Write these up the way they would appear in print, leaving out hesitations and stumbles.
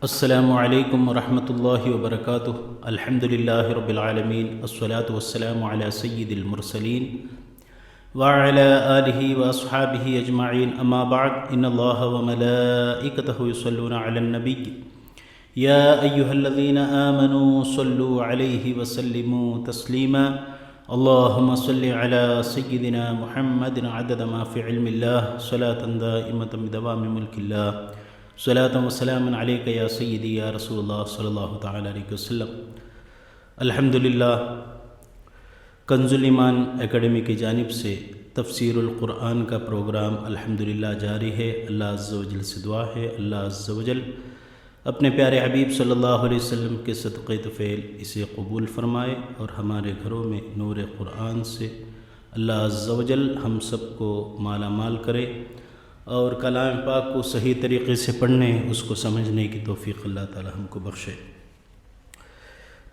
السلام علیکم ورحمۃ اللہ وبرکاتہ۔ الحمد للہ رب العالمین، الصلاۃ والسلام علی سید المرسلین وعلی آلہ واصحابہ اجمعین، اما بعد، ان اللہ وملائکتہ یصلون علی النبی یا ایہا الذین آمنوا صلوا علیہ وسلموا تسلیما، اللہم صل علی سیدنا محمد عدد ما فی علم اللہ، صلاۃ دائمۃ بدوام ملک اللہ، صلاۃ و سلام علیک یا سیدی یا رسول اللہ صلی اللہ تعالیٰ علیہ وسلم۔ الحمدللہ، کنز الایمان اکیڈمی کی جانب سے تفسیر القرآن کا پروگرام الحمدللہ جاری ہے۔ اللہ عز و جل سے دعا ہے اللہ عز و جل اپنے پیارے حبیب صلی اللہ علیہ وسلم کے صدقے طفیل اسے قبول فرمائے، اور ہمارے گھروں میں نور قرآن سے اللہ عز و جل ہم سب کو مالا مال کرے، اور کلام پاک کو صحیح طریقے سے پڑھنے، اس کو سمجھنے کی توفیق اللہ تعالی ہم کو بخشے۔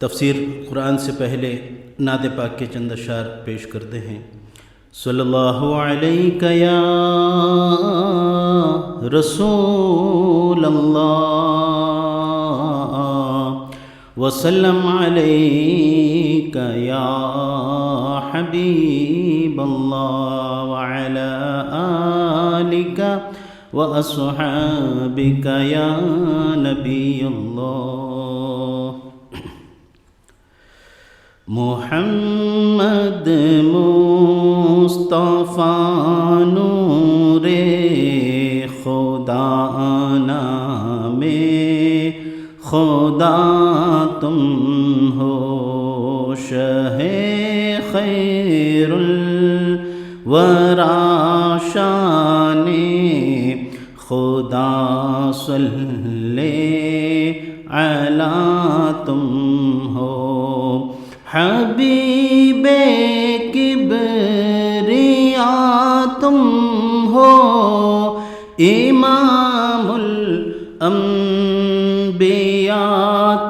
تفسیر قرآن سے پہلے نعت پاک کے چند اشعار پیش کرتے ہیں۔ صلی اللہ علیہ یا رسول اللہ وسلم علیک یا حبیب اللہ وعلی آلک واصحابک یا نبی اللہ۔ محمد مصطفیٰ نور خدا نام خدا تم ہو، شہ خیر الورا شان خدا صلی علی تم ہو، حبیب کبریا تم ہو، امام الانبیاء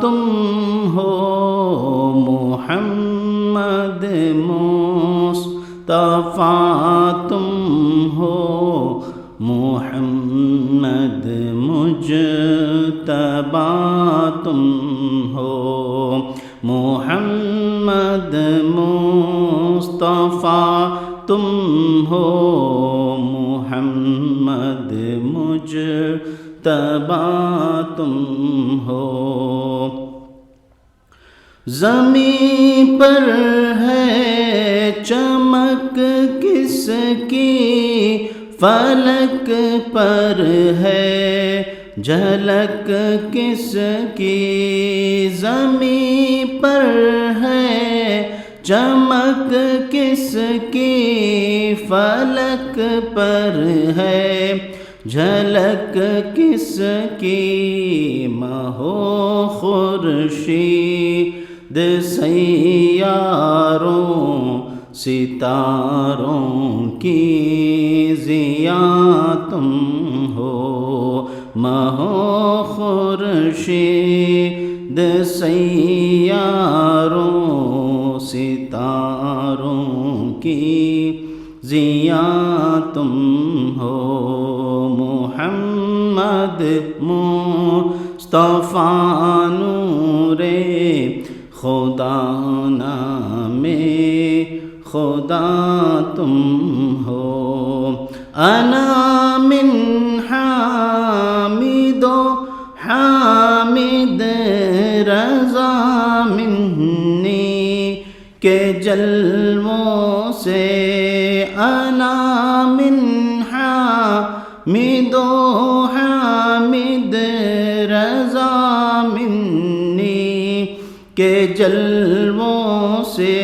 تم ہو، محمد مصطفیٰ تم ہو، محمد مجتبیٰ تم ہو، محمد مصطفیٰ تم ہو، محمد مجتبیٰ تم ہو۔ زمین پر ہے چمک کس کی، فلک پر ہے جھلک کس کی، زمین پر ہے چمک کس کی، فلک پر ہے جھلک کس کی، ماہ و خورشید سیاروں ستاروں کی ضیاء تم ہو، ماہ و خورشید سیاروں ستاروں کی ضیاء تم ہو، محمد مصطفیٰ نور خدا نام خدا تم ہو، انا من حامد و حامد رضا منی کے جلووں سے، انا من حامد و حامد رضا منی کے جلووں سے،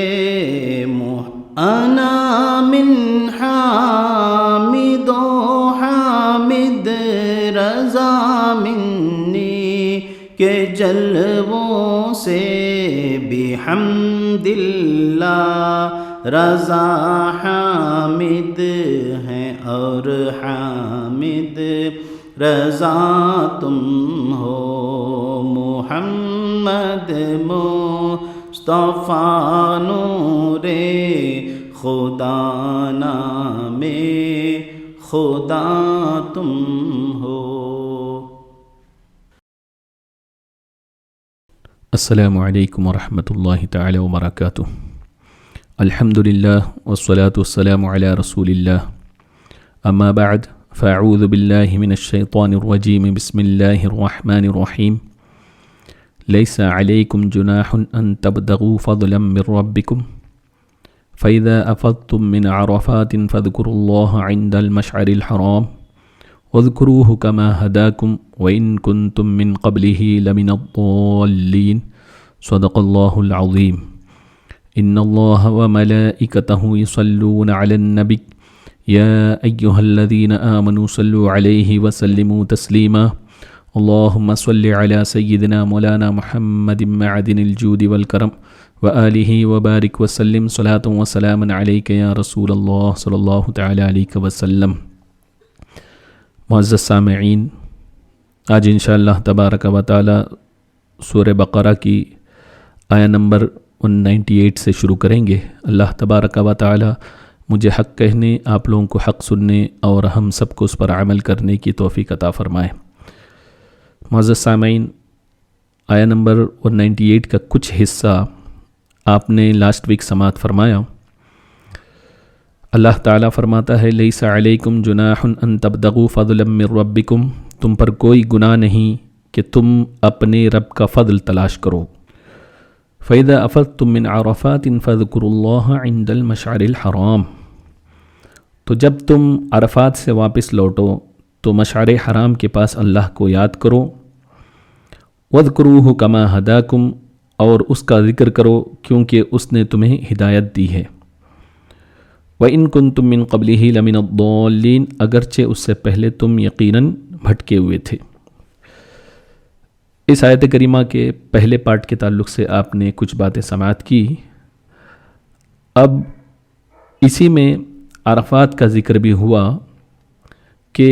انا من حامد و حامد رضا منی کے جلووں سے، بحمد اللہ رضا حامد ہیں، اور حامد رضا تم ہو، محمد مصطفیٰ نور خدا نام خدا تم ہو۔ السلام علیکم ورحمۃ اللہ تعالی وبرکاتہ۔ الحمد للہ والصلاة والسلام علی رسول اللہ، اما بعد فاعوذ باللہ من الشیطان الرجیم، بسم اللہ الرحمن الرحیم۔ لیس علیکم جناح ان تبتغوا فضلا من ربکم فاذا افضتم من عرفات فاذکروا اللہ عند المشعر الحرام واذکروه کما ہداکم وإن کنتم من قبلہ لمن الضالین۔ صدق اللہ العظیم۔ ان اللہ وملائکتہ یصلون علی النبی یا ایہا الذین آمنوا صلوا علیہ وسلموا تسلیما۔ اللہم صل علی سیدنا مولانا محمد معدن الجود والکرم وآلہ وبارک وسلم صلاۃ وسلاما علیک یا رسول اللہ صلی اللہ تعالی علیہ وسلم۔ معزز سامعین، آج انشاءاللہ تبارک و تعالی سورہ بقرہ کی آیہ نمبر 198 سے شروع کریں گے۔ اللہ تبارک و تعالی مجھے حق کہنے، آپ لوگوں کو حق سننے اور ہم سب کو اس پر عمل کرنے کی توفیق عطا فرمائے۔ معزز سامعین، آیہ نمبر 198 کا کچھ حصہ آپ نے لاسٹ ویک سماعت فرمایا۔ اللہ تعالیٰ فرماتا ہے لیس علیکم جناح ان تبتغوا فضلا من ربکم، تم پر کوئی گناہ نہیں کہ تم اپنے رب کا فضل تلاش کرو۔ فَإِذَا أَفَضْتُم مِّنْ عَرَفَاتٍ فَاذْكُرُوا اللَّهَ عِندَ الْمَشْعَرِ الْحَرَامِ، تو جب تم عرفات سے واپس لوٹو تو مشعر حرام کے پاس اللہ کو یاد کرو۔ وَاذْكُرُوهُ كَمَا هَدَاكُمْ، اور اس کا ذکر کرو کیونکہ اس نے تمہیں ہدایت دی ہے۔ وَإِن كُنتُم مِّن قَبْلِهِ لَمِنَ الضَّالِّينَ، اگرچہ اس سے پہلے تم یقیناً بھٹکے ہوئے تھے۔ اس آیت کریمہ کے پہلے پارٹ کے تعلق سے آپ نے کچھ باتیں سماعت کی۔ اب اسی میں عرفات کا ذکر بھی ہوا کہ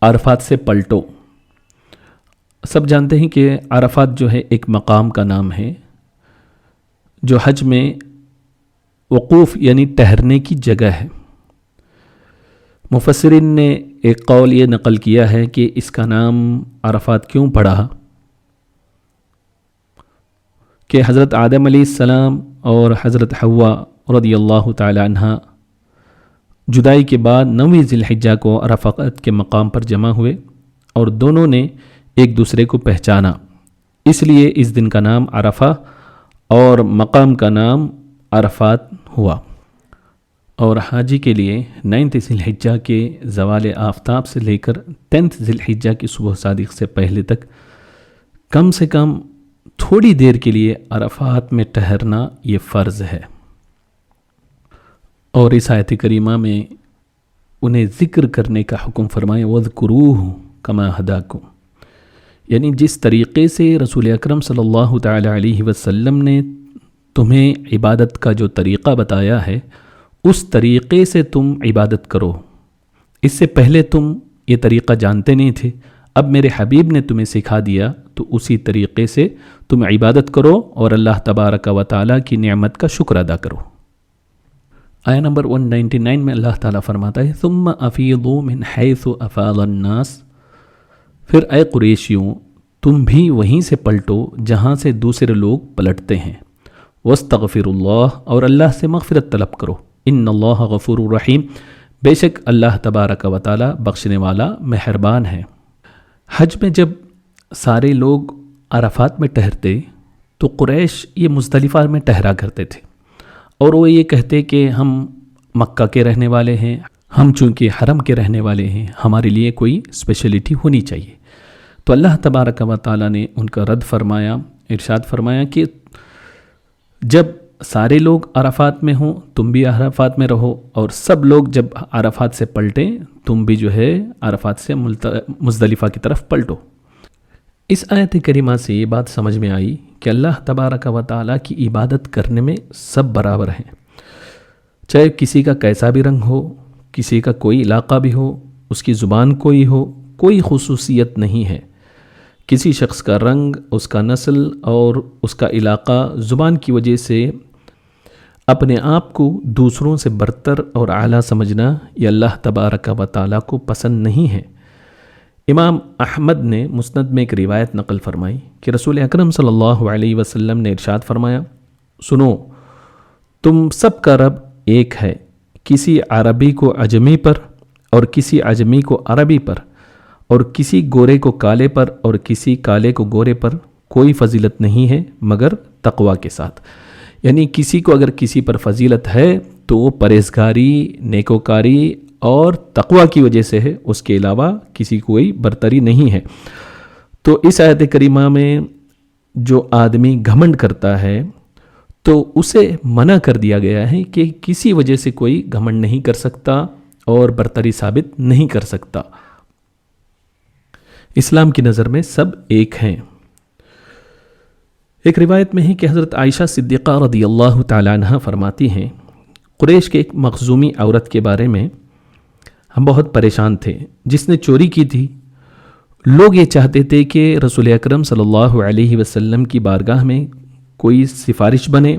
عرفات سے پلٹو۔ سب جانتے ہیں کہ عرفات جو ہے ایک مقام کا نام ہے جو حج میں وقوف یعنی ٹھہرنے کی جگہ ہے۔ مفسرین نے ایک قول یہ نقل کیا ہے کہ اس کا نام عرفات کیوں پڑا کہ حضرت آدم علیہ السلام اور حضرت حوا رضی اللہ تعالی عنہ جدائی کے بعد 9 ذی الحجہ کو عرفات کے مقام پر جمع ہوئے اور دونوں نے ایک دوسرے کو پہچانا، اس لیے اس دن کا نام عرفہ اور مقام کا نام عرفات ہوا۔ اور حاجی کے لیے 9 ذی الحجہ کے زوال آفتاب سے لے کر 10 ذی الحجہ کی صبح صادق سے پہلے تک کم سے کم تھوڑی دیر کے لیے عرفات میں ٹھہرنا یہ فرض ہے۔ اور اس آیت کریمہ میں انہیں ذکر کرنے کا حکم فرمائے وَاذْكُرُوهُ كَمَا هَدَاكُمْ، یعنی جس طریقے سے رسول اکرم صلی اللہ تعالی علیہ وسلم نے تمہیں عبادت کا جو طریقہ بتایا ہے اس طریقے سے تم عبادت کرو۔ اس سے پہلے تم یہ طریقہ جانتے نہیں تھے، اب میرے حبیب نے تمہیں سکھا دیا تو اسی طریقے سے تم عبادت کرو اور اللہ تبارک و تعالیٰ کی نعمت کا شکر ادا کرو۔ آیہ نمبر 199 میں اللہ تعالیٰ فرماتا ہے ثم افیضوا من حیث افاض الناس، پھر اے قریشیوں تم بھی وہیں سے پلٹو جہاں سے دوسرے لوگ پلٹتے ہیں۔ واستغفروا اللہ، اور اللہ سے مغفرت طلب کرو۔ ان اللہ غفور الرحیم، بے شک اللہ تبارک و تعالی بخشنے والا مہربان ہے۔ حج میں جب سارے لوگ عرفات میں ٹھہرتے تو قریش یہ مزدلفہ میں ٹھہرا کرتے تھے اور وہ یہ کہتے کہ ہم مکہ کے رہنے والے ہیں، ہم چونکہ حرم کے رہنے والے ہیں، ہمارے لیے کوئی اسپیشلٹی ہونی چاہیے۔ تو اللہ تبارک و تعالی نے ان کا رد فرمایا، ارشاد فرمایا کہ جب سارے لوگ عرفات میں ہوں تم بھی عرفات میں رہو، اور سب لوگ جب عرفات سے پلٹیں تم بھی جو ہے عرفات سے مزدلفہ کی طرف پلٹو۔ اس آیت کریمہ سے یہ بات سمجھ میں آئی کہ اللہ تبارک و تعالیٰ کی عبادت کرنے میں سب برابر ہیں، چاہے کسی کا کیسا بھی رنگ ہو، کسی کا کوئی علاقہ بھی ہو، اس کی زبان کوئی ہو، کوئی خصوصیت نہیں ہے۔ کسی شخص کا رنگ، اس کا نسل اور اس کا علاقہ، زبان کی وجہ سے اپنے آپ کو دوسروں سے برتر اور اعلیٰ سمجھنا یہ اللہ تبارک و تعالیٰ کو پسند نہیں ہے۔ امام احمد نے مسند میں ایک روایت نقل فرمائی کہ رسول اکرم صلی اللہ علیہ وسلم نے ارشاد فرمایا، سنو، تم سب کا رب ایک ہے، کسی عربی کو عجمی پر اور کسی عجمی کو عربی پر اور کسی گورے کو کالے پر اور کسی کالے کو گورے پر کوئی فضیلت نہیں ہے مگر تقوی کے ساتھ۔ یعنی کسی کو اگر کسی پر فضیلت ہے تو وہ پرہیزگاری، نیکوکاری اور تقوی کی وجہ سے ہے، اس کے علاوہ کسی کوئی برتری نہیں ہے۔ تو اس آیت کریمہ میں جو آدمی گھمنڈ کرتا ہے تو اسے منع کر دیا گیا ہے کہ کسی وجہ سے کوئی گھمنڈ نہیں کر سکتا اور برتری ثابت نہیں کر سکتا۔ اسلام کی نظر میں سب ایک ہیں۔ ایک روایت میں ہے کہ حضرت عائشہ صدیقہ رضی اللہ تعالیٰ عنہ فرماتی ہیں، قریش کے ایک مخزومی عورت کے بارے میں ہم بہت پریشان تھے جس نے چوری کی تھی۔ لوگ یہ چاہتے تھے کہ رسول اکرم صلی اللہ علیہ وسلم کی بارگاہ میں کوئی سفارش بنے۔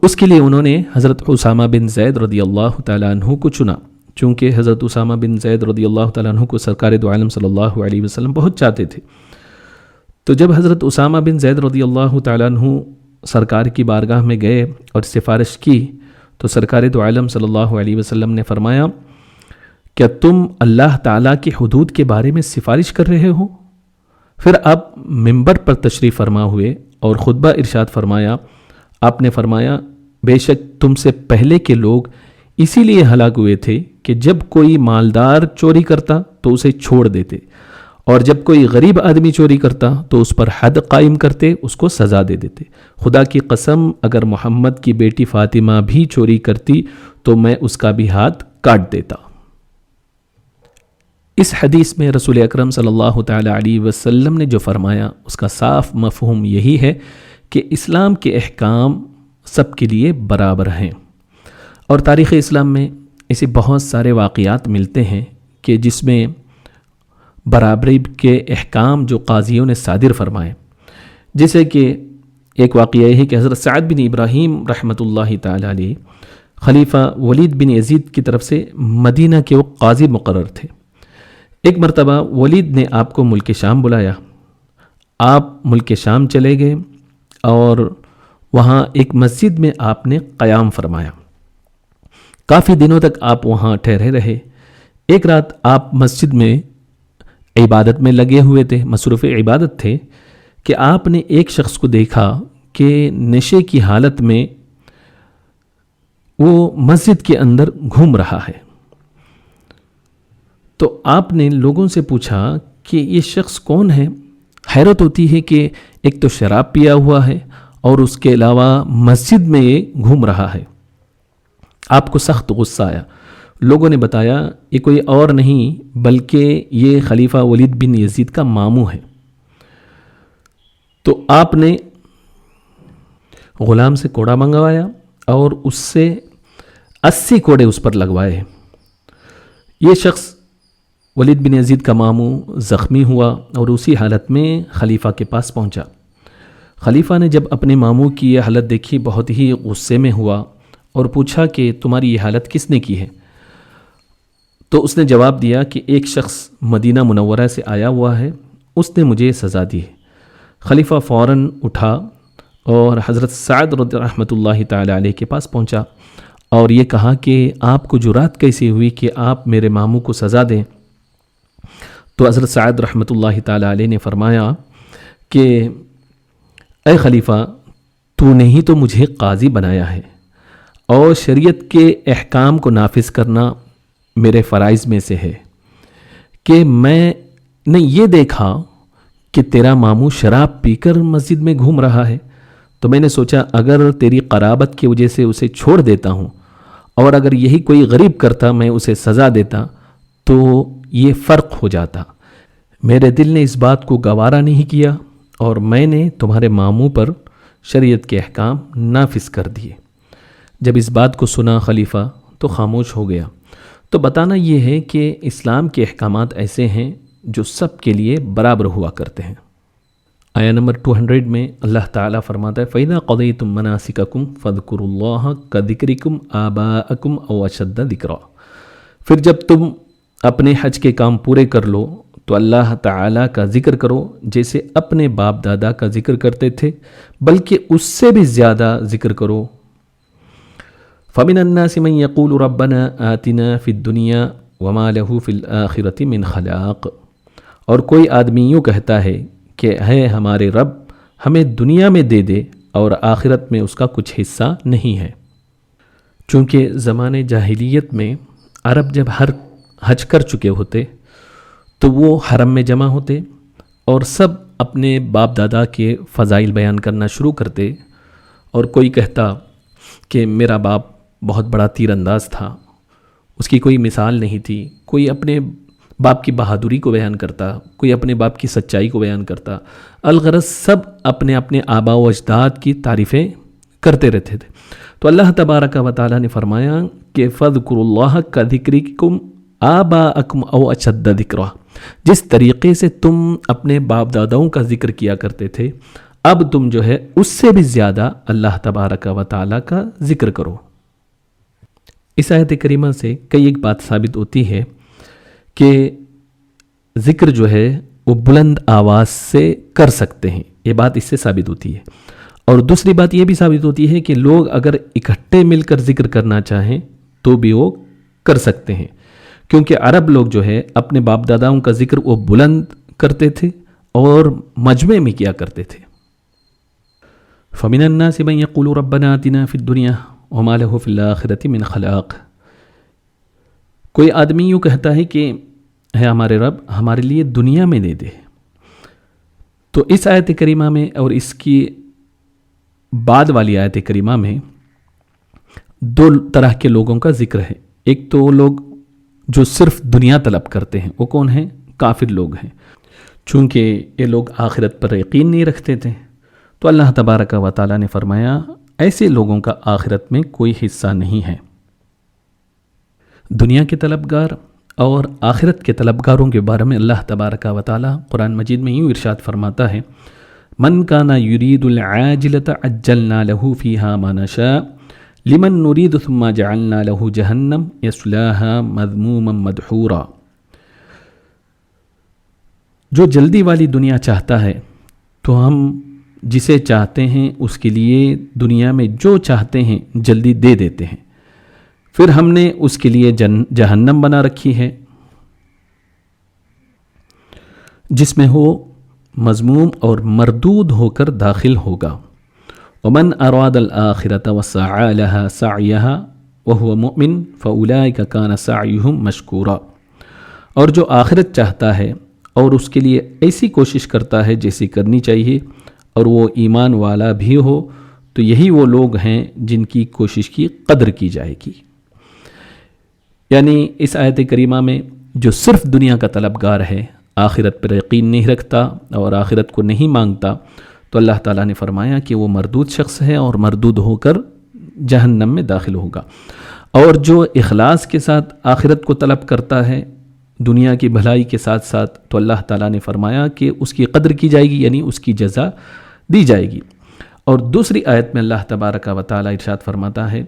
اس کے لیے انہوں نے حضرت اسامہ بن زید رضی اللہ تعالیٰ عنہ کو چنا، چونکہ حضرت اسامہ بن زید رضی اللہ تعالیٰ عنہ کو سرکار دو عالم صلی اللہ علیہ وسلم بہت چاہتے تھے۔ تو جب حضرت اسامہ بن زید رضی اللہ تعالیٰ عنہ سرکار کی بارگاہ میں گئے اور سفارش کی تو سرکار دو عالم صلی اللہ علیہ وسلم نے فرمایا، کیا تم اللہ تعالیٰ کی حدود کے بارے میں سفارش کر رہے ہو؟ پھر آپ منبر پر تشریف فرما ہوئے اور خطبہ ارشاد فرمایا۔ آپ نے فرمایا، بے شک تم سے پہلے کے لوگ اسی لیے ہلاک ہوئے تھے کہ جب کوئی مالدار چوری کرتا تو اسے چھوڑ دیتے، اور جب کوئی غریب آدمی چوری کرتا تو اس پر حد قائم کرتے، اس کو سزا دے دیتے۔ خدا کی قسم، اگر محمد کی بیٹی فاطمہ بھی چوری کرتی تو میں اس کا بھی ہاتھ کاٹ دیتا۔ اس حدیث میں رسول اکرم صلی اللہ تعالیٰ علیہ وسلم نے جو فرمایا اس کا صاف مفہوم یہی ہے کہ اسلام کے احکام سب کے لیے برابر ہیں، اور تاریخ اسلام میں ایسے بہت سارے واقعات ملتے ہیں کہ جس میں برابری کے احکام جو قاضیوں نے صادر فرمائے، جیسے کہ ایک واقعہ یہ ہے کہ حضرت سعد بن ابراہیم رحمۃ اللہ تعالیٰ علیہ خلیفہ ولید بن یزید کی طرف سے مدینہ کے وہ قاضی مقرر تھے۔ ایک مرتبہ ولید نے آپ کو ملک شام بلایا، آپ ملک شام چلے گئے اور وہاں ایک مسجد میں آپ نے قیام فرمایا۔ کافی دنوں تک آپ وہاں ٹھہرے رہے۔ ایک رات آپ مسجد میں عبادت میں لگے ہوئے تھے، مصروف عبادت تھے کہ آپ نے ایک شخص کو دیکھا کہ نشے کی حالت میں وہ مسجد کے اندر گھوم رہا ہے۔ تو آپ نے لوگوں سے پوچھا کہ یہ شخص کون ہے؟ حیرت ہوتی ہے کہ ایک تو شراب پیا ہوا ہے اور اس کے علاوہ مسجد میں یہ گھوم رہا ہے۔ آپ کو سخت غصہ آیا۔ لوگوں نے بتایا یہ کوئی اور نہیں بلکہ یہ خلیفہ ولید بن یزید کا ماموں ہے۔ تو آپ نے غلام سے کوڑا منگوایا اور اس سے 80 کوڑے اس پر لگوائے۔ یہ شخص ولید بن یزید کا ماموں زخمی ہوا اور اسی حالت میں خلیفہ کے پاس پہنچا۔ خلیفہ نے جب اپنے ماموں کی یہ حالت دیکھی بہت ہی غصے میں ہوا اور پوچھا کہ تمہاری یہ حالت کس نے کی ہے؟ تو اس نے جواب دیا کہ ایک شخص مدینہ منورہ سے آیا ہوا ہے، اس نے مجھے سزا دی ہے۔ خلیفہ فوراً اٹھا اور حضرت سعد رحمۃ اللہ تعالیٰ علیہ کے پاس پہنچا اور یہ کہا کہ آپ کو جرات کیسے ہوئی کہ آپ میرے ماموں کو سزا دیں؟ تو حضرت سعد رحمۃ اللہ تعالیٰ علیہ نے فرمایا کہ اے خلیفہ، تو نے ہی تو مجھے قاضی بنایا ہے اور شریعت کے احکام کو نافذ کرنا میرے فرائض میں سے ہے کہ میں نے یہ دیکھا کہ تیرا ماموں شراب پی کر مسجد میں گھوم رہا ہے، تو میں نے سوچا اگر تیری قرابت کی وجہ سے اسے چھوڑ دیتا ہوں اور اگر یہی کوئی غریب کرتا میں اسے سزا دیتا تو یہ فرق ہو جاتا۔ میرے دل نے اس بات کو گوارا نہیں کیا اور میں نے تمہارے ماموں پر شریعت کے احکام نافذ کر دیے۔ جب اس بات کو سنا خلیفہ تو خاموش ہو گیا۔ تو بتانا یہ ہے کہ اسلام کے احکامات ایسے ہیں جو سب کے لیے برابر ہوا کرتے ہیں۔ آیا نمبر 200 میں اللہ تعالیٰ فرماتا ہے فَإِذَا قَضَيْتُم مَنَاسِكَكُمْ فَاذْكُرُوا اللَّهَ كَذِكْرِكُمْ آبَاءَكُمْ أَوْ أَشَدَّ ذِكْرًا۔ پھر جب تم اپنے حج کے کام پورے کر لو تو اللہ تعالیٰ کا ذکر کرو جیسے اپنے باپ دادا کا ذکر کرتے تھے، بلکہ اس سے بھی زیادہ ذکر کرو۔ فَمِنَ النَّاسِ مَن يَقُولُ رَبَّنَا آتِنَا فِي الدُّنْيَا وَمَا لَهُ فِي الْآخِرَةِ مِنْ خَلَاقٍ، اور کوئی آدمی یوں کہتا ہے کہ ہے ہمارے رب ہمیں دنیا میں دے دے اور آخرت میں اس کا کچھ حصہ نہیں ہے۔ چونکہ زمانے جاہلیت میں عرب جب حج کر چکے ہوتے تو وہ حرم میں جمع ہوتے اور سب اپنے باپ دادا کے فضائل بیان کرنا شروع کرتے، اور کوئی کہتا کہ میرا باپ بہت بڑا تیر انداز تھا، اس کی کوئی مثال نہیں تھی، کوئی اپنے باپ کی بہادری کو بیان کرتا، کوئی اپنے باپ کی سچائی کو بیان کرتا، الغرض سب اپنے اپنے آباء و اجداد کی تعریفیں کرتے رہتے تھے۔ تو اللہ تبارک و تعالیٰ نے فرمایا کہ فَاذْكُرُوا اللَّهَ كَذِكْرِكُمْ آبَاءَكُمْ أَوْ أَشَدَّ ذِكْرًا، جس طریقے سے تم اپنے باپ داداؤں کا ذکر کیا کرتے تھے، اب تم جو ہے اس سے بھی زیادہ اللہ تبارک و تعالیٰ کا ذکر کرو۔ اس آیت کریمہ سے کئی ایک بات ثابت ہوتی ہے کہ ذکر جو ہے وہ بلند آواز سے کر سکتے ہیں، یہ بات اس سے ثابت ہوتی ہے۔ اور دوسری بات یہ بھی ثابت ہوتی ہے کہ لوگ اگر اکٹھے مل کر ذکر کرنا چاہیں تو بھی وہ کر سکتے ہیں، کیونکہ عرب لوگ جو ہے اپنے باپ داداؤں کا ذکر وہ بلند کرتے تھے اور مجمع میں کیا کرتے تھے۔ فَمِنَ النَّاسِ مَن يَقُولُ رَبَّنَا آتِنَا فِي الدُّنْيَا وَمَا لَهُ فِي الْآخِرَةِ مِنْ خَلَاقٍ، کوئی آدمی یوں کہتا ہے کہ ہے ہمارے رب ہمارے لیے دنیا میں دے دے۔ تو اس آیت کریمہ میں اور اس کی بعد والی آیت کریمہ میں دو طرح کے لوگوں کا ذکر ہے۔ ایک تو وہ لوگ جو صرف دنیا طلب کرتے ہیں، وہ کون ہیں؟ کافر لوگ ہیں، چونکہ یہ لوگ آخرت پر یقین نہیں رکھتے تھے۔ تو اللہ تبارک و تعالیٰ نے فرمایا ایسے لوگوں کا آخرت میں کوئی حصہ نہیں ہے۔ دنیا کے طلبگار اور آخرت کے طلبگاروں کے بارے میں اللہ تبارک و تعالیٰ قرآن مجید میں یوں ارشاد فرماتا ہے، من کان یرید العاجلۃ عجلنا له فیہا ما نشاء لمن نرید ثم جعلنا له جہنم یصلاها مذموما مدحورا، جو جلدی والی دنیا چاہتا ہے تو ہم جسے چاہتے ہیں اس کے لیے دنیا میں جو چاہتے ہیں جلدی دے دیتے ہیں، پھر ہم نے اس کے لیے جہنم بنا رکھی ہے جس میں وہ مذموم اور مردود ہو کر داخل ہوگا۔ ومن اراد الآخرة وسعى لها سعيها وهو مؤمن فأولئك كان سعيهم مشكورا، اور جو آخرت چاہتا ہے اور اس کے لیے ایسی کوشش کرتا ہے جیسی کرنی چاہیے اور وہ ایمان والا بھی ہو، تو یہی وہ لوگ ہیں جن کی کوشش کی قدر کی جائے گی۔ یعنی اس آیت کریمہ میں جو صرف دنیا کا طلبگار ہے، آخرت پر یقین نہیں رکھتا اور آخرت کو نہیں مانگتا، تو اللہ تعالیٰ نے فرمایا کہ وہ مردود شخص ہے اور مردود ہو کر جہنم میں داخل ہوگا۔ اور جو اخلاص کے ساتھ آخرت کو طلب کرتا ہے دنیا کی بھلائی کے ساتھ ساتھ، تو اللہ تعالیٰ نے فرمایا کہ اس کی قدر کی جائے گی، یعنی اس کی جزا دی جائے گی۔ اور دوسری آیت میں اللہ تبارک و تعالیٰ ارشاد فرماتا ہے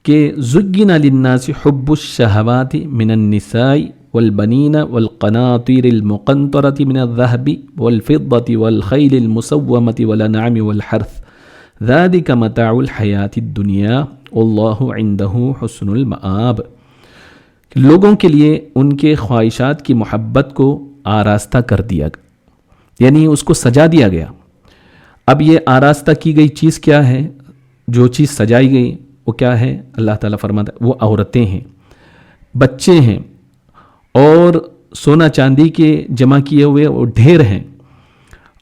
کہ زُيِّنَ لِلنَّاسِ حُبُّ الشَّهَوَاتِ مِنَ النِّسَاءِ وَالْبَنِينَ وَالْقَنَاطِيرِ الْمُقَنطَرَةِ مِنَ الذَّهَبِ وَالْفِضَّةِ وَالْخَيْلِ الْمُسَوَّمَةِ وَالْأَنْعَامِ وَالْحَرْثِ ذَلِكَ مَتَاعُ الْحَيَاةِ الدُّنْيَا وَاللَّهُ عِندَهُ حُسْنُ الْمَآبِ، لوگوں کے لیے ان کے خواہشات کی محبت کو آراستہ کر دیا، یعنی اس کو سجا دیا گیا۔ اب یہ آراستہ کی گئی چیز کیا ہے؟ جو چیز سجائی گئی وہ کیا ہے؟ اللہ تعالیٰ فرماتا ہے وہ عورتیں ہیں، بچے ہیں، اور سونا چاندی کے جمع کیے ہوئے وہ ڈھیر ہیں،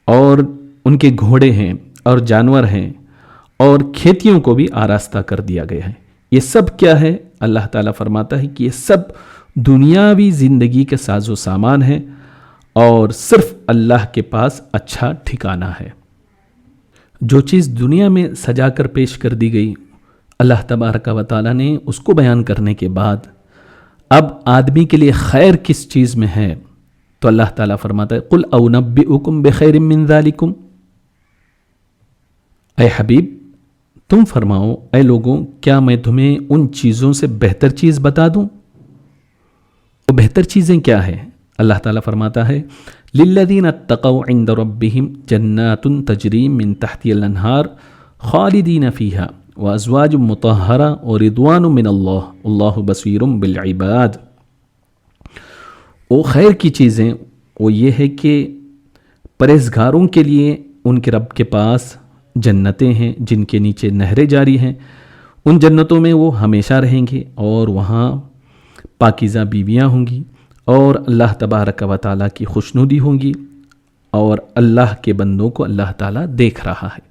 اور ان کے گھوڑے ہیں اور جانور ہیں، اور کھیتیوں کو بھی آراستہ کر دیا گیا ہے۔ یہ سب کیا ہے؟ اللہ تعالیٰ فرماتا ہے کہ یہ سب دنیاوی زندگی کے ساز و سامان ہیں اور صرف اللہ کے پاس اچھا ٹھکانہ ہے۔ جو چیز دنیا میں سجا کر پیش کر دی گئی، اللہ تبارک و تعالیٰ نے اس کو بیان کرنے کے بعد اب آدمی کے لیے خیر کس چیز میں ہے، تو اللہ تعالیٰ فرماتا ہے قُلْ أَوْنَبِّئُكُمْ بِخَيْرٍ مِّن ذَلِكُمْ، اے حبیب تم فرماؤ اے لوگوں کیا میں تمہیں ان چیزوں سے بہتر چیز بتا دوں؟ وہ بہتر چیزیں کیا ہیں؟ اللہ تعالیٰ فرماتا ہے للذین اتقوا عند ربہم جنات تجری من تحتها الانہار خالدین فیہا وازواج مطہرہ ورضوان من اللہ اللہ بصیر بالعباد۔ وہ خیر کی چیزیں وہ یہ ہے کہ پرہیزگاروں کے لیے ان کے رب کے پاس جنتیں ہیں جن کے نیچے نہریں جاری ہیں، ان جنتوں میں وہ ہمیشہ رہیں گے اور وہاں پاکیزہ بیویاں ہوں گی اور اللہ تبارک و تعالیٰ کی خوشنودی ہوں گی، اور اللہ کے بندوں کو اللہ تعالیٰ دیکھ رہا ہے۔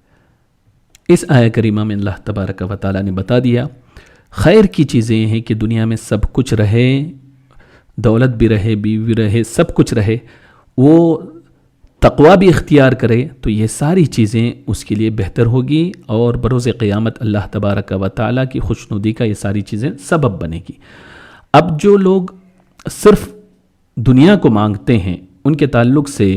اس آیہ کریمہ میں اللہ تبارک و تعالیٰ نے بتا دیا خیر کی چیزیں یہ ہیں کہ دنیا میں سب کچھ رہے، دولت بھی رہے، بیوی بھی رہے، سب کچھ رہے، وہ تقوی بھی اختیار کرے تو یہ ساری چیزیں اس کے لیے بہتر ہوگی، اور بروز قیامت اللہ تبارک و تعالیٰ کی خوشنودی کا یہ ساری چیزیں سبب بنے گی۔ اب جو لوگ صرف دنیا کو مانگتے ہیں ان کے تعلق سے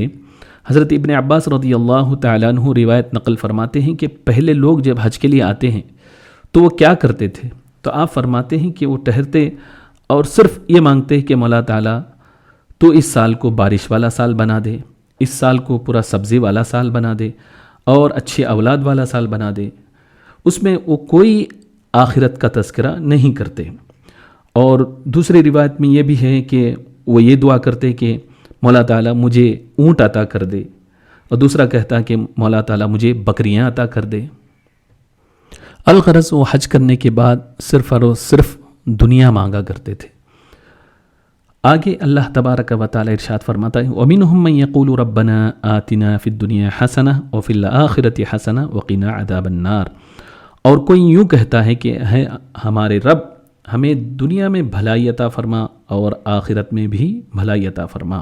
حضرت ابن عباس رضی اللہ تعالیٰ عنہ روایت نقل فرماتے ہیں کہ پہلے لوگ جب حج کے لیے آتے ہیں تو وہ کیا کرتے تھے، تو آپ فرماتے ہیں کہ وہ ٹہرتے اور صرف یہ مانگتے ہیں کہ مولا تعالیٰ تو اس سال کو بارش والا سال بنا دے، اس سال کو پورا سبزی والا سال بنا دے اور اچھی اولاد والا سال بنا دے۔ اس میں وہ کوئی آخرت کا تذکرہ نہیں کرتے۔ اور دوسری روایت میں یہ بھی ہے کہ وہ یہ دعا کرتے کہ مولا تعالیٰ مجھے اونٹ عطا کر دے، اور دوسرا کہتا کہ مولا تعالیٰ مجھے بکریاں عطا کر دے۔ الغرض وہ حج کرنے کے بعد صرف اور صرف دنیا مانگا کرتے تھے۔ آگے اللہ تبارک و تعالی ارشاد فرماتا ہے وَمِنْهُمْ مَنْ يَقُولُ رَبَّنَا آتِنَا فِي الدُّنْيَا حَسَنَةً وَفِي الْآخِرَةِ حَسَنَةً وَقِنَا عَذَابَ النَّارِ، اور کوئی یوں کہتا ہے کہ ہے ہمارے رب ہمیں دنیا میں بھلائی عطا فرما اور آخرت میں بھی بھلائی عطا فرما،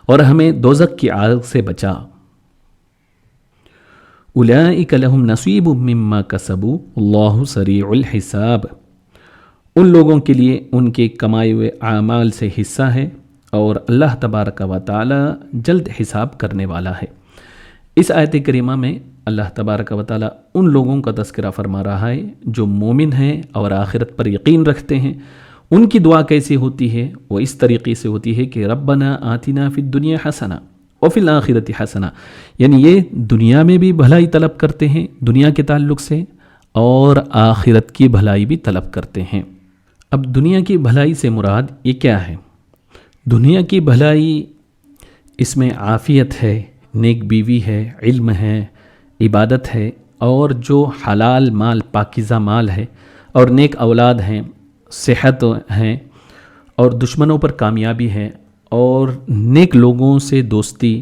اور ہمیں دوزخ کی آگ سے بچا۔ اولئک لہم نصیب مما کسبوا اللہ سریع الحساب، ان لوگوں کے لیے ان کے کمائے ہوئے اعمال سے حصہ ہے اور اللہ تبارک و تعالی جلد حساب کرنے والا ہے۔ اس آیت کریمہ میں اللہ تبارک و تعالی ان لوگوں کا تذکرہ فرما رہا ہے جو مومن ہیں اور آخرت پر یقین رکھتے ہیں۔ ان کی دعا کیسی ہوتی ہے؟ وہ اس طریقے سے ہوتی ہے کہ ربنا آتنا فی الدنیا حسنہ وفی الآخرۃ حسنہ، یعنی یہ دنیا میں بھی بھلائی طلب کرتے ہیں دنیا کے تعلق سے، اور آخرت کی بھلائی بھی طلب کرتے ہیں۔ اب دنیا کی بھلائی سے مراد یہ کیا ہے؟ دنیا کی بھلائی اس میں عافیت ہے، نیک بیوی ہے، علم ہے، عبادت ہے، اور جو حلال مال پاکیزہ مال ہے، اور نیک اولاد ہیں، صحت ہیں، اور دشمنوں پر کامیابی ہے، اور نیک لوگوں سے دوستی،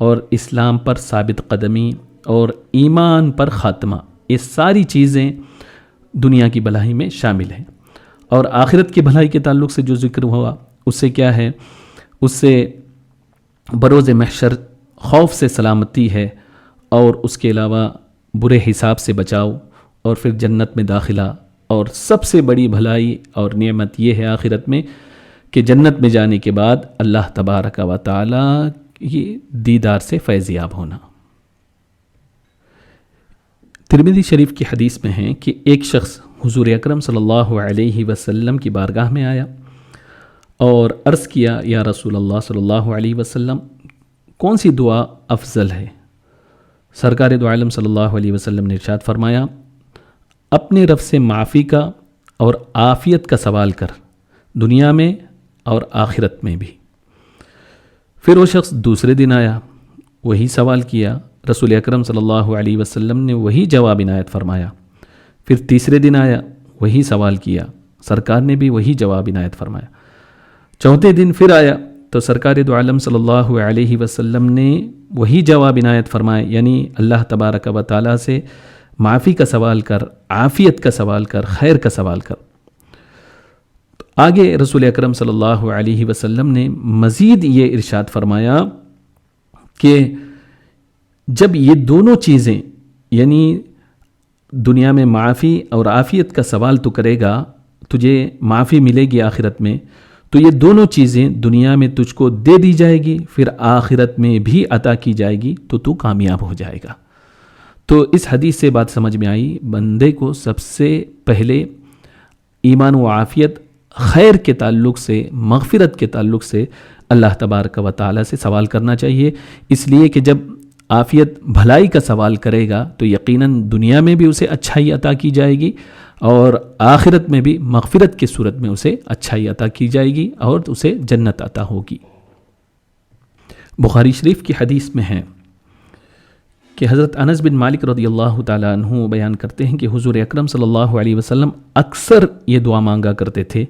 اور اسلام پر ثابت قدمی، اور ایمان پر خاتمہ، یہ ساری چیزیں دنیا کی بھلائی میں شامل ہیں۔ اور آخرت کی بھلائی کے تعلق سے جو ذکر ہوا اس سے کیا ہے؟ اس سے بروز محشر خوف سے سلامتی ہے، اور اس کے علاوہ برے حساب سے بچاؤ، اور پھر جنت میں داخلہ، اور سب سے بڑی بھلائی اور نعمت یہ ہے آخرت میں کہ جنت میں جانے کے بعد اللہ تبارک و تعالی کی دیدار سے فیض یاب ہونا۔ ترمذی شریف کی حدیث میں ہے کہ ایک شخص حضور اکرم صلی اللہ علیہ وسلم کی بارگاہ میں آیا اور عرض کیا یا رسول اللہ صلی اللہ علیہ وسلم کون سی دعا افضل ہے؟ سرکار دو عالم صلی اللہ علیہ وسلم نے ارشاد فرمایا اپنے رب سے معافی کا اور عافیت کا سوال کر، دنیا میں اور آخرت میں بھی۔ پھر وہ شخص دوسرے دن آیا، وہی سوال کیا، رسول اکرم صلی اللہ علیہ وسلم نے وہی جواب عنایت فرمایا۔ پھر تیسرے دن آیا، وہی سوال کیا، سرکار نے بھی وہی جواب عنایت فرمایا۔ چوتھے دن پھر آیا تو سرکار دو عالم صلی اللہ علیہ وسلم نے وہی جواب عنایت فرمایا، یعنی اللہ تبارک و تعالیٰ سے معافی کا سوال کر، عافیت کا سوال کر، خیر کا سوال کر۔ آگے رسول اکرم صلی اللہ علیہ وسلم نے مزید یہ ارشاد فرمایا کہ جب یہ دونوں چیزیں یعنی دنیا میں معافی اور عافیت کا سوال تو کرے گا، تجھے معافی ملے گی آخرت میں، تو یہ دونوں چیزیں دنیا میں تجھ کو دے دی جائے گی، پھر آخرت میں بھی عطا کی جائے گی تو کامیاب ہو جائے گا۔ تو اس حدیث سے بات سمجھ میں آئی، بندے کو سب سے پہلے ایمان و عافیت خیر کے تعلق سے، مغفرت کے تعلق سے اللہ تبارک و تعالیٰ سے سوال کرنا چاہیے، اس لیے کہ جب عافیت بھلائی کا سوال کرے گا تو یقیناً دنیا میں بھی اسے اچھائی عطا کی جائے گی اور آخرت میں بھی مغفرت کی صورت میں اسے اچھائی عطا کی جائے گی اور اسے جنت عطا ہوگی۔ بخاری شریف کی حدیث میں ہے کہ حضرت انس بن مالک رضی اللہ تعالیٰ عنہ بیان کرتے ہیں کہ حضور اکرم صلی اللہ علیہ وسلم اکثر یہ دعا مانگا کرتے تھے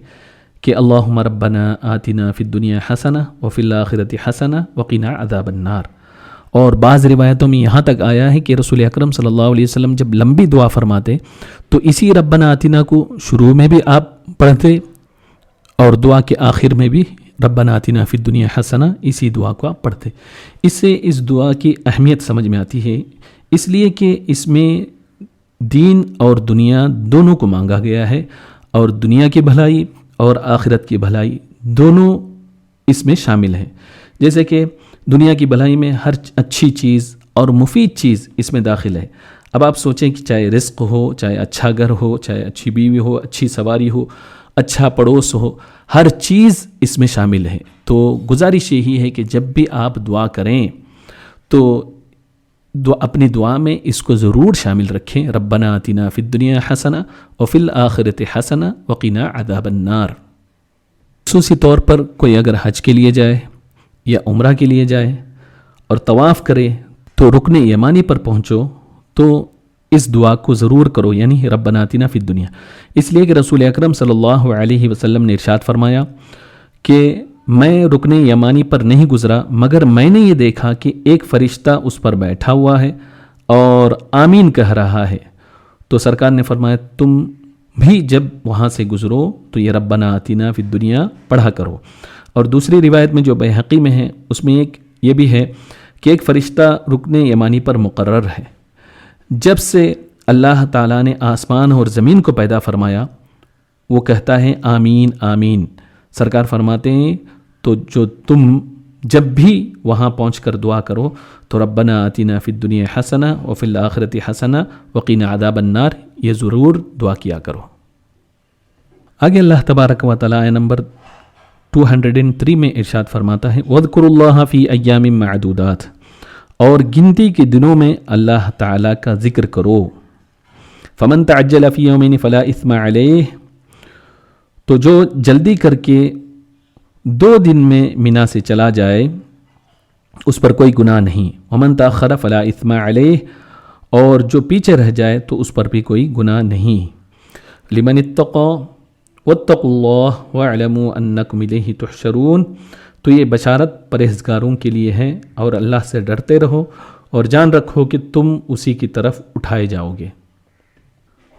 کہ اللہم ربنا آتنا فی الدنیا حسنہ وفی الآخرۃ حسنہ وقنا عذاب النار۔ اور بعض روایتوں میں یہاں تک آیا ہے کہ رسول اکرم صلی اللہ علیہ وسلم جب لمبی دعا فرماتے تو اسی ربنا آتنا کو شروع میں بھی آپ پڑھتے اور دعا کے آخر میں بھی ربنا آتنا فی الدنیا حسنہ اسی دعا کو آپ پڑھتے۔ اس سے اس دعا کی اہمیت سمجھ میں آتی ہے، اس لیے کہ اس میں دین اور دنیا دونوں کو مانگا گیا ہے اور دنیا کی بھلائی اور آخرت کی بھلائی دونوں اس میں شامل ہیں۔ جیسے کہ دنیا کی بھلائی میں ہر اچھی چیز اور مفید چیز اس میں داخل ہے۔ اب آپ سوچیں کہ چاہے رزق ہو، چاہے اچھا گھر ہو، چاہے اچھی بیوی ہو، اچھی سواری ہو، اچھا پڑوس ہو، ہر چیز اس میں شامل ہے۔ تو گزارش یہی ہے کہ جب بھی آپ دعا کریں تو اپنی دعا میں اس کو ضرور شامل رکھیں، ربنا آتنا فی الدنیا حسنہ وفی الآخرۃ حسنہ وقنا عذاب النار۔ خصوصی طور پر کوئی اگر حج کے لیے جائے یا عمرہ کے لیے جائے اور طواف کرے تو رکن یمانی پر پہنچو تو اس دعا کو ضرور کرو، یعنی ربنا آتنا فی الدنیا، اس لیے کہ رسول اکرم صلی اللہ علیہ وسلم نے ارشاد فرمایا کہ میں رکن یمانی پر نہیں گزرا مگر میں نے یہ دیکھا کہ ایک فرشتہ اس پر بیٹھا ہوا ہے اور آمین کہہ رہا ہے۔ تو سرکار نے فرمایا تم بھی جب وہاں سے گزرو تو یہ ربنا آتنا فی الدنیا پڑھا کرو۔ اور دوسری روایت میں جو بیہقی میں ہے اس میں یہ بھی ہے کہ ایک فرشتہ رکن یمانی پر مقرر ہے۔ جب سے اللہ تعالیٰ نے آسمان اور زمین کو پیدا فرمایا وہ کہتا ہے آمین آمین۔ سرکار فرماتے ہیں تو جو تم جب بھی وہاں پہنچ کر دعا کرو تو ربنا آتنا فی الدنیا حسنہ وفی الآخرۃ حسنہ وقنا عذاب النار یہ ضرور دعا کیا کرو۔ آگے اللہ تبارک و تعالیٰ نمبر 203 میں ارشاد فرماتا ہے وَاذْكُرُوا اللَّهَ فِي أَيَّامٍ مَّعْدُودَاتٍ، اور گنتی کے دنوں میں اللہ تعالیٰ کا ذکر کرو۔ فَمَن تَعَجَّلَ فِي يَوْمَيْنِ فَلَا إِثْمَ عَلَيْهِ، تو جو جلدی کر کے 2 دن میں مینا سے چلا جائے اس پر کوئی گناہ نہیں۔ وَمَن تَأَخَّرَ فَلَا إِثْمَ عَلَيْهِ، اور جو پیچھے رہ جائے تو اس پر بھی کوئی گناہ نہیں۔ لِمَنِ اتَّقَىٰ وَاتَّقُوا اللَّهَ وَاعْلَمُوا أَنَّكُمْ إِلَيْهِ تُحْشَرُونَ، تو یہ بشارت پرہیزگاروں کے لیے ہے اور اللہ سے ڈرتے رہو اور جان رکھو کہ تم اسی کی طرف اٹھائے جاؤ گے۔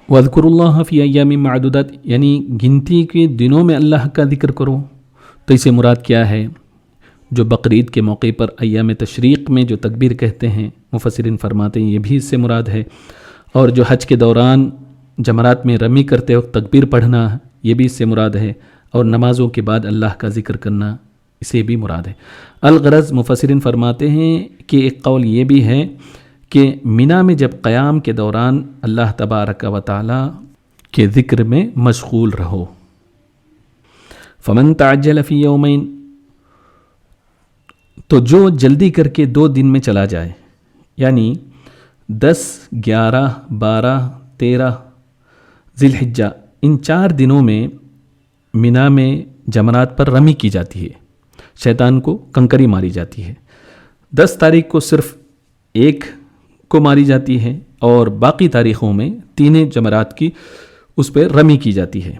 وَاذْكُرُوا اللَّهَ فِي أَيَّامٍ مَّعْدُودَاتٍ، یعنی گنتی کے دنوں میں اللہ کا ذکر کرو۔ تو اسے مراد کیا ہے؟ جو بقرعید کے موقع پر ایام تشریق میں جو تکبیر کہتے ہیں مفسرین فرماتے ہیں یہ بھی اس سے مراد ہے، اور جو حج کے دوران جمرات میں رمی کرتے وقت تکبیر پڑھنا یہ بھی اس سے مراد ہے، اور نمازوں کے بعد اللہ کا ذکر کرنا اسے بھی مراد ہے۔ الغرض مفسرین فرماتے ہیں کہ ایک قول یہ بھی ہے کہ مینا میں جب قیام کے دوران اللہ تبارک و تعالی کے ذکر میں مشغول رہو۔ فمن تعجل فی یومین، تو جو جلدی کر کے 2 دن میں چلا جائے، یعنی 10، 11، 12، 13 ذی الحجہ، ان 4 دنوں میں مینا میں جمرات پر رمی کی جاتی ہے، شیطان کو کنکری ماری جاتی ہے۔ 10 تاریخ کو صرف 1 کو ماری جاتی ہے اور باقی تاریخوں میں 3 جمرات کی اس پہ رمی کی جاتی ہے۔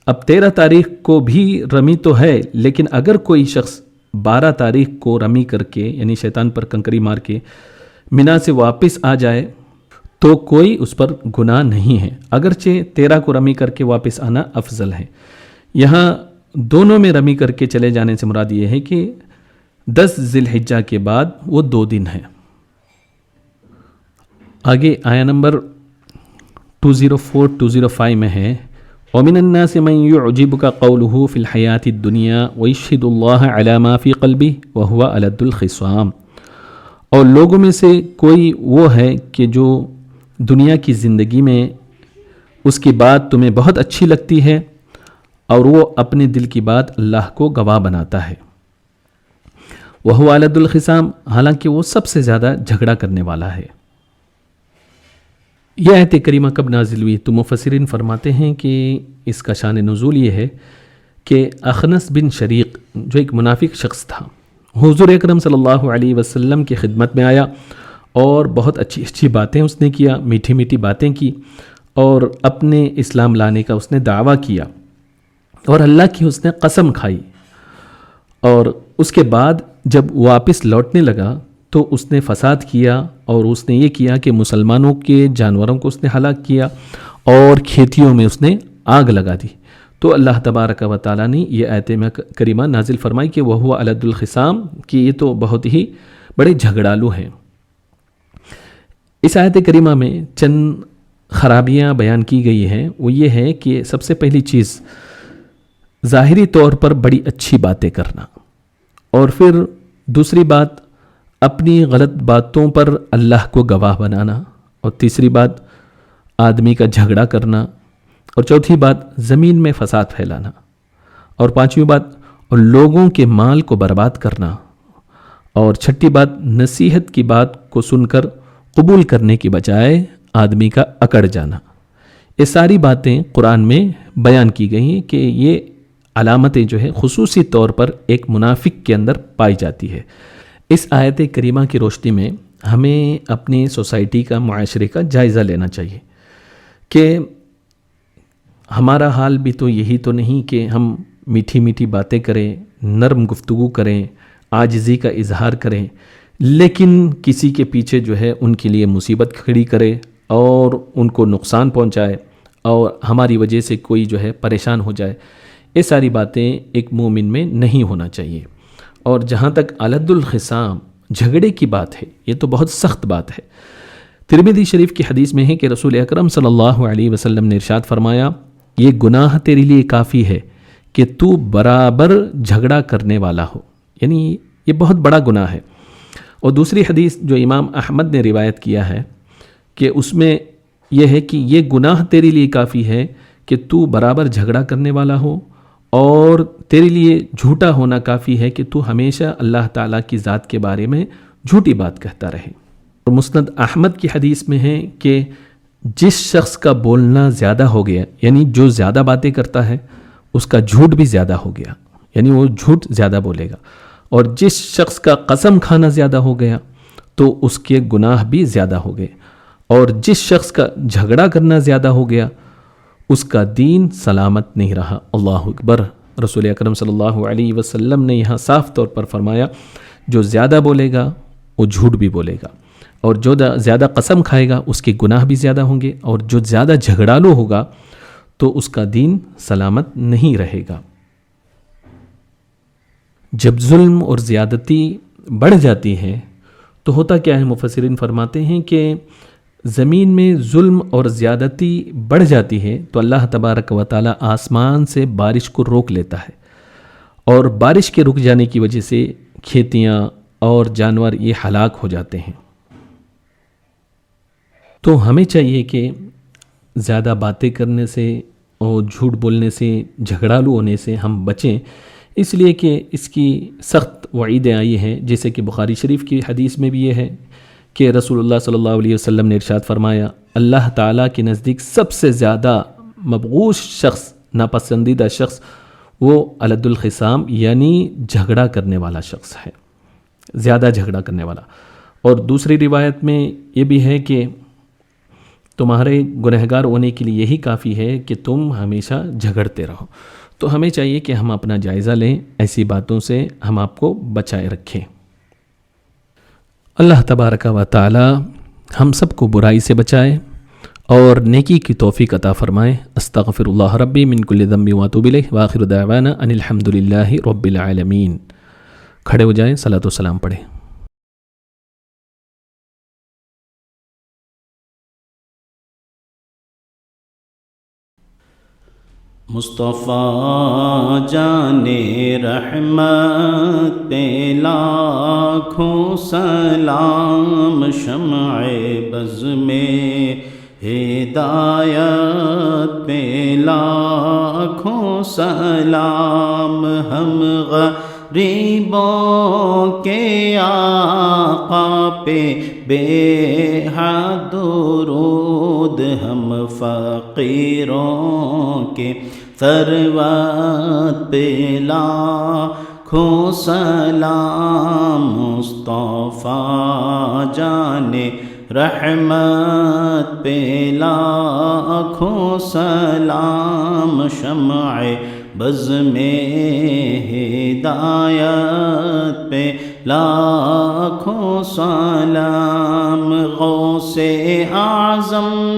اب 13 تاریخ کو بھی رمی تو ہے، لیکن اگر کوئی شخص 12 تاریخ کو رمی کر کے یعنی شیطان پر کنکری مار کے مینا سے واپس آ جائے تو کوئی اس پر گناہ نہیں ہے، اگرچہ 13 کو رمی کر کے واپس آنا افضل ہے۔ یہاں دونوں میں رمی کر کے چلے جانے سے مراد یہ ہے کہ 10 ذی الحجہ کے بعد وہ 2 دن ہے۔ آگے آیا نمبر 204-205 میں ہے وَمِنَ النَّاسِ مَن يُعْجِبُكَ قَوْلُهُ فِي الْحَيَاةِ الدُّنْيَا وَيَشْهِدُ اللَّهَ عَلَى مَا فِي قَلْبِهِ وَهُوَ أَلَدُّ الْخِصَامِ، اور لوگوں میں سے کوئی وہ ہے کہ جو دنیا کی زندگی میں اس کی بات تمہیں بہت اچھی لگتی ہے اور وہ اپنے دل کی بات اللہ کو گواہ بناتا ہے۔ وَهُوَ أَلَدُّ الْخِصَامِ، حالانکہ وہ سب سے زیادہ جھگڑا کرنے والا ہے۔ یہ آیت کریمہ کب نازل ہوئی؟ تو مفسرین فرماتے ہیں کہ اس کا شان نزول یہ ہے کہ اخنس بن شریق جو ایک منافق شخص تھا، حضور اکرم صلی اللہ علیہ وسلم کی خدمت میں آیا اور بہت اچھی اچھی باتیں اس نے کیا، میٹھی میٹھی باتیں کی، اور اپنے اسلام لانے کا اس نے دعویٰ کیا اور اللہ کی اس نے قسم کھائی، اور اس کے بعد جب واپس لوٹنے لگا تو اس نے فساد کیا، اور اس نے یہ کیا کہ مسلمانوں کے جانوروں کو اس نے ہلاک کیا اور کھیتیوں میں اس نے آگ لگا دی۔ تو اللہ تبارک و تعالیٰ نے یہ آیت کریمہ نازل فرمائی کہ وَهُوَ أَلَدُّ الْخِصَامِ، کہ یہ تو بہت ہی بڑے جھگڑالو ہیں۔ اس آیت کریمہ میں چند خرابیاں بیان کی گئی ہیں، وہ یہ ہے کہ سب سے پہلی چیز ظاہری طور پر بڑی اچھی باتیں کرنا، اور پھر دوسری بات اپنی غلط باتوں پر اللہ کو گواہ بنانا، اور تیسری بات آدمی کا جھگڑا کرنا، اور چوتھی بات زمین میں فساد پھیلانا، اور پانچویں بات اور لوگوں کے مال کو برباد کرنا، اور چھٹی بات نصیحت کی بات کو سن کر قبول کرنے کی بجائے آدمی کا اکڑ جانا۔ یہ ساری باتیں قرآن میں بیان کی گئی ہیں کہ یہ علامتیں جو ہے خصوصی طور پر ایک منافق کے اندر پائی جاتی ہے۔ اس آیت کریمہ کی روشنی میں ہمیں اپنی سوسائٹی کا، معاشرے کا جائزہ لینا چاہیے کہ ہمارا حال بھی تو یہی تو نہیں کہ ہم میٹھی میٹھی باتیں کریں، نرم گفتگو کریں، عاجزی کا اظہار کریں، لیکن کسی کے پیچھے جو ہے ان کے لیے مصیبت کھڑی کرے اور ان کو نقصان پہنچائے اور ہماری وجہ سے کوئی جو ہے پریشان ہو جائے۔ یہ ساری باتیں ایک مومن میں نہیں ہونا چاہیے۔ اور جہاں تک أَلَدُّ الْخِصَامِ، جھگڑے کی بات ہے، یہ تو بہت سخت بات ہے۔ ترمذی شریف کی حدیث میں ہے کہ رسول اکرم صلی اللہ علیہ وسلم نے ارشاد فرمایا، یہ گناہ تیرے لیے کافی ہے کہ تو برابر جھگڑا کرنے والا ہو، یعنی یہ بہت بڑا گناہ ہے۔ اور دوسری حدیث جو امام احمد نے روایت کیا ہے کہ اس میں یہ ہے کہ یہ گناہ تیرے لیے کافی ہے کہ تو برابر جھگڑا کرنے والا ہو، اور تیرے لیے جھوٹا ہونا کافی ہے کہ تو ہمیشہ اللہ تعالیٰ کی ذات کے بارے میں جھوٹی بات کہتا رہے۔ اور مسند احمد کی حدیث میں ہے کہ جس شخص کا بولنا زیادہ ہو گیا، یعنی جو زیادہ باتیں کرتا ہے اس کا جھوٹ بھی زیادہ ہو گیا، یعنی وہ جھوٹ زیادہ بولے گا، اور جس شخص کا قسم کھانا زیادہ ہو گیا تو اس کے گناہ بھی زیادہ ہو گئے، اور جس شخص کا جھگڑا کرنا زیادہ ہو گیا اس کا دین سلامت نہیں رہا۔ اللہ اکبر۔ رسول اکرم صلی اللہ علیہ وسلم نے یہاں صاف طور پر فرمایا، جو زیادہ بولے گا وہ جھوٹ بھی بولے گا، اور جو زیادہ قسم کھائے گا اس کے گناہ بھی زیادہ ہوں گے، اور جو زیادہ جھگڑالو ہوگا تو اس کا دین سلامت نہیں رہے گا۔ جب ظلم اور زیادتی بڑھ جاتی ہے تو ہوتا کیا ہے؟ مفسرین فرماتے ہیں کہ زمین میں ظلم اور زیادتی بڑھ جاتی ہے تو اللہ تبارک و تعالی آسمان سے بارش کو روک لیتا ہے، اور بارش کے رک جانے کی وجہ سے کھیتیاں اور جانور یہ ہلاک ہو جاتے ہیں۔ تو ہمیں چاہیے کہ زیادہ باتیں کرنے سے اور جھوٹ بولنے سے، جھگڑالو ہونے سے ہم بچیں، اس لیے کہ اس کی سخت وعیدیں آئی ہیں، جیسے کہ بخاری شریف کی حدیث میں بھی یہ ہے کہ رسول اللہ صلی اللہ علیہ وسلم نے ارشاد فرمایا، اللہ تعالیٰ کے نزدیک سب سے زیادہ مبغوض شخص، ناپسندیدہ شخص، وہ أَلَدُّ الْخِصَامِ یعنی جھگڑا کرنے والا شخص ہے، زیادہ جھگڑا کرنے والا۔ اور دوسری روایت میں یہ بھی ہے کہ تمہارے گنہگار ہونے کے لیے یہی کافی ہے کہ تم ہمیشہ جھگڑتے رہو۔ تو ہمیں چاہیے کہ ہم اپنا جائزہ لیں، ایسی باتوں سے ہم آپ کو بچائے رکھیں۔ اللہ تبارک و تعالی ہم سب کو برائی سے بچائے اور نیکی کی توفیق عطا فرمائے۔ استغفر اللہ ربی من کل ذنب واتوب الیہ، وآخر دعوانا ان الحمد للہ رب العالمین۔ کھڑے ہو جائیں، صلاۃ و سلام پڑھیں۔ مصطفیٰ جان رحمت پہ لاکھوں سلام، شمع بز میں ہدایت پہ لاکھوں سلام ہم غریبوں کے آقا پہ بے حد درود، ہم فقیروں کے ثروت پہ لاکھوں سلام، مصطفیٰ جانے رحمت پہ لاکھوں سلام، شمع بز میں ہدایت پہ لاکھوں سلام، غوث اعظم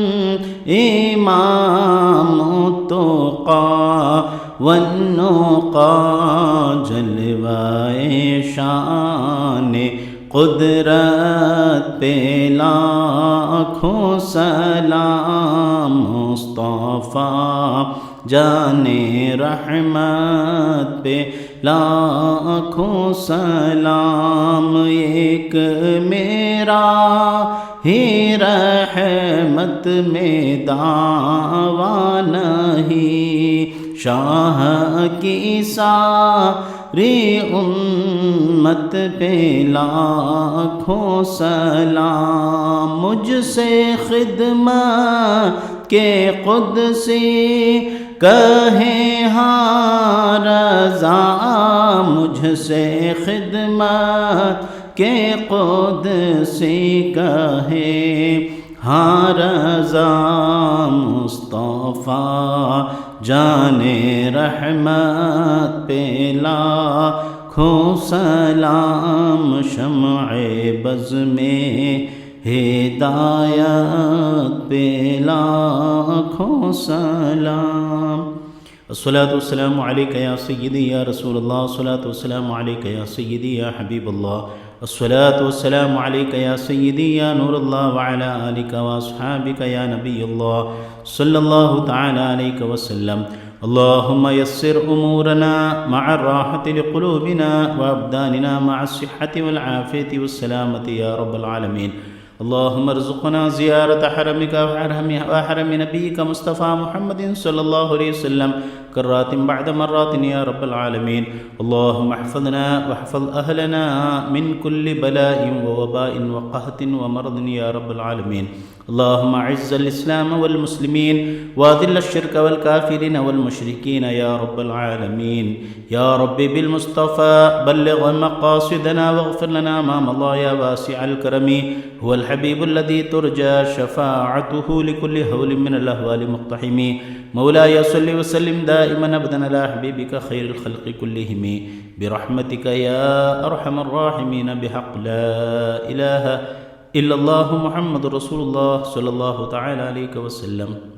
امام التقیٰ والنقیٰ، جلوۂ شان قدرت پہ لاکھوں سلام، مصطفیٰ جانے رحمت پہ لاکھوں سلام، ایک میرا ہی رحمت میں دعویٰ نہیں، شاہ کی ساری امت پہ لاکھوں سلام، مجھ سے خدمت کے قدسی کہیں ہاں رضا، مجھ سے خدمت کے قدسی کہے ہاں رضا، مصطفیٰ جانے رحمت پہ لاکھوں سلام، شمع بز میں ہدایت پہ لاکھوں سلام۔ الصلاة والسلام علیک یا سیدی یا رسول اللہ، الصلاة والسلام علیک یا سیدی یا حبیب اللہ، الصلاة والسلام علیک یا سیدی یا نور اللہ، وعلی آلک واصحابک یا نبی اللہ، صلی اللہ تعالی علیہ وسلم۔ اللہم یسر امورنا مع الراحة لقلوبنا وابداننا مع الصحة والعافیة والسلامة یا رب العالمین۔ اللہم ارزقنا زیارت حرمک وحرم نبیک مصطفیٰ محمد صلی اللہ علیہ وسلم کرات بعد مرات یا رب العالمین۔ اللہم احفظنا واحفظ اہلنا من کل بلاء ووباء وقحط ومرض یا رب العالمین۔ اللہم اعز الاسلام والمسلمین واذل الشرک والکافرین والمشرکین یا رب العالمین۔ یا رب بالمصطفى بلغ مقاصدنا واغفر لنا ما مضى يا واسع الكرم، هو الحبيب الذي ترجى شفاعته لكل هول من الأهوال مقتحم، مولاي صل وسلم دائما أبدا على حبيبك خير الخلق كلهم، برحمتك يا أرحم الراحمين، بحق لا إله إلا الله محمد رسول الله صلى الله تعالى عليه وسلم۔